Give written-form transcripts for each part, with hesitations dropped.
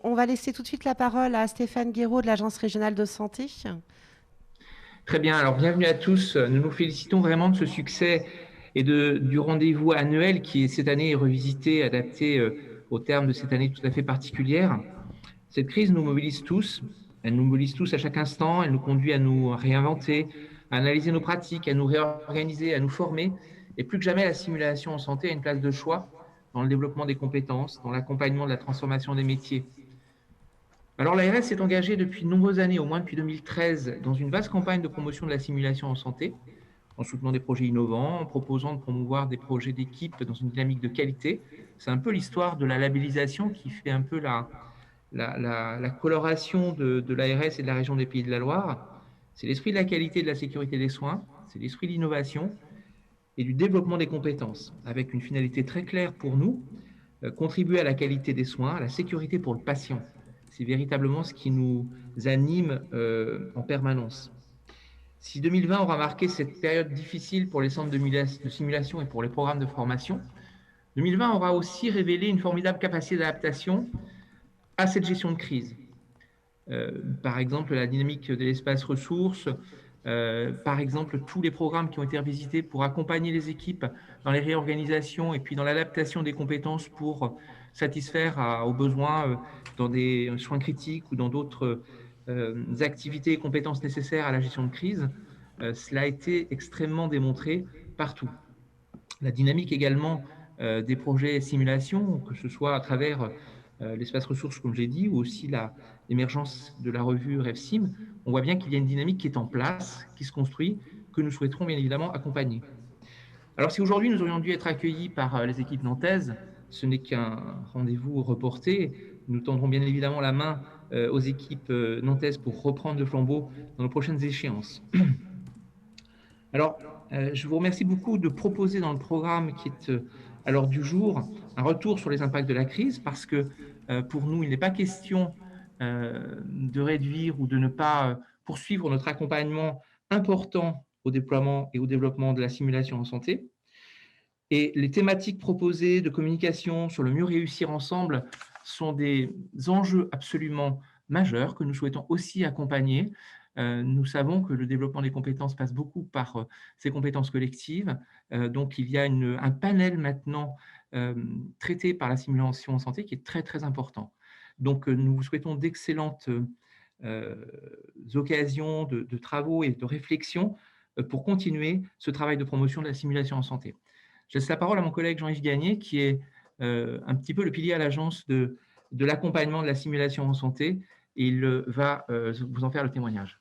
On va laisser tout de suite la parole à Stéphane Guéraud de l'Agence régionale de santé. Très bien, alors bienvenue à tous. Nous nous félicitons vraiment de ce succès et du rendez-vous annuel qui cette année est revisité, adapté au terme de cette année tout à fait particulière. Cette crise nous mobilise tous, elle nous mobilise tous à chaque instant, elle nous conduit à nous réinventer, à analyser nos pratiques, à nous réorganiser, à nous former. Et plus que jamais, la simulation en santé a une place de choix dans le développement des compétences, dans l'accompagnement de la transformation des métiers. Alors l'ARS s'est engagée depuis de nombreuses années, au moins depuis 2013, dans une vaste campagne de promotion de la simulation en santé, en soutenant des projets innovants, en proposant de promouvoir des projets d'équipe dans une dynamique de qualité. C'est un peu l'histoire de la labellisation qui fait un peu la coloration de l'ARS et de la région des Pays de la Loire. C'est l'esprit de la qualité et de la sécurité des soins, c'est l'esprit de l'innovation et du développement des compétences, avec une finalité très claire pour nous, contribuer à la qualité des soins, à la sécurité pour le patient. C'est véritablement ce qui nous anime en permanence. Si 2020 aura marqué cette période difficile pour les centres de simulation et pour les programmes de formation, 2020 aura aussi révélé une formidable capacité d'adaptation à cette gestion de crise. Par exemple, la dynamique de l'espace ressources, par exemple, tous les programmes qui ont été revisités pour accompagner les équipes dans les réorganisations et puis dans l'adaptation des compétences pour satisfaire aux besoins dans des soins critiques ou dans d'autres activités et compétences nécessaires à la gestion de crise. Cela a été extrêmement démontré partout. La dynamique également des projets simulation, que ce soit à travers l'espace ressources, comme j'ai dit, ou aussi l'émergence de la revue RevSim, on voit bien qu'il y a une dynamique qui est en place, qui se construit, que nous souhaiterons bien évidemment accompagner. Alors si aujourd'hui nous aurions dû être accueillis par les équipes nantaises, ce n'est qu'un rendez-vous reporté. Nous tendrons bien évidemment la main aux équipes nantaises pour reprendre le flambeau dans nos prochaines échéances. Alors, je vous remercie beaucoup de proposer dans le programme qui est à l'ordre du jour un retour sur les impacts de la crise parce que pour nous, il n'est pas question de réduire ou de ne pas poursuivre notre accompagnement important au déploiement et au développement de la simulation en santé. Et les thématiques proposées de communication sur le mieux réussir ensemble sont des enjeux absolument majeurs que nous souhaitons aussi accompagner. Nous savons que le développement des compétences passe beaucoup par ces compétences collectives. Donc, il y a un panel maintenant traité par la simulation en santé qui est très, très important. Donc, nous vous souhaitons d'excellentes occasions de travaux et de réflexion pour continuer ce travail de promotion de la simulation en santé. Je laisse la parole à mon collègue Jean-Yves Gagné, qui est un petit peu le pilier à l'agence de l'accompagnement de la simulation en santé, et il va vous en faire le témoignage.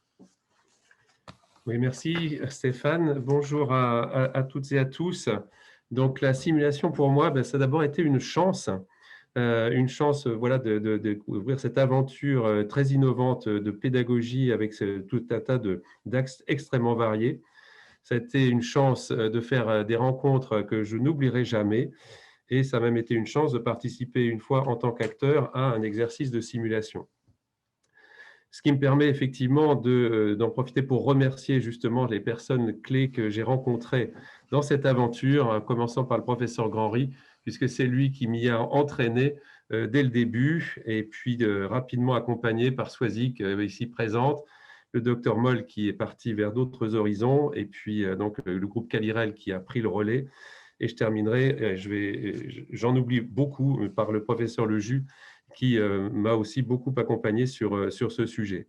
Oui, merci Stéphane. Bonjour à toutes et à tous. Donc la simulation pour moi, ça a d'abord été une chance voilà, de découvrir cette aventure très innovante de pédagogie avec tout un tas d'axes extrêmement variés. Ça a été une chance de faire des rencontres que je n'oublierai jamais et ça a même été une chance de participer une fois en tant qu'acteur à un exercice de simulation. Ce qui me permet effectivement d'en profiter pour remercier justement les personnes clés que j'ai rencontrées dans cette aventure, en commençant par le professeur Grandry, puisque c'est lui qui m'y a entraîné dès le début, et puis rapidement accompagné par Swazik, ici présente, le docteur Moll qui est parti vers d'autres horizons, et puis donc le groupe Calirel qui a pris le relais. Et je terminerai, j'en oublie beaucoup, par le professeur Leju, qui m'a aussi beaucoup accompagné sur ce sujet.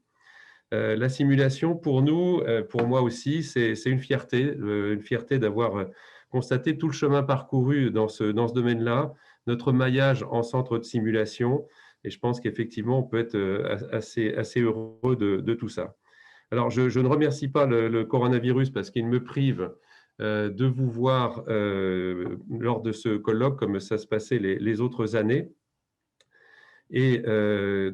La simulation, pour nous, pour moi aussi, c'est une fierté d'avoir constaté tout le chemin parcouru dans ce domaine-là, notre maillage en centre de simulation, et je pense qu'effectivement, on peut être assez heureux de tout ça. Alors, je ne remercie pas le coronavirus parce qu'il me prive de vous voir lors de ce colloque comme ça se passait les autres années. Et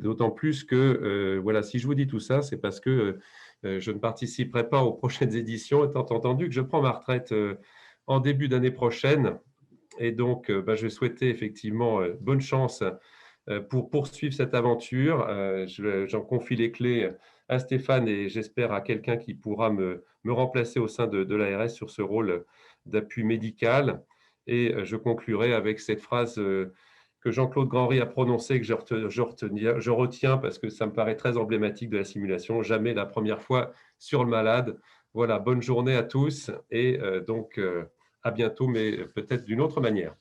d'autant plus que, voilà, si je vous dis tout ça, c'est parce que je ne participerai pas aux prochaines éditions, étant entendu que je prends ma retraite en début d'année prochaine. Et donc, je souhaitais effectivement bonne chance pour poursuivre cette aventure. J'en confie les clés à Stéphane et j'espère à quelqu'un qui pourra me remplacer au sein de l'ARS sur ce rôle d'appui médical. Et je conclurai avec cette phrase que Jean-Claude Grandry a prononcé, que je retiens parce que ça me paraît très emblématique de la simulation. Jamais la première fois sur le malade. Voilà, bonne journée à tous et donc à bientôt, mais peut-être d'une autre manière.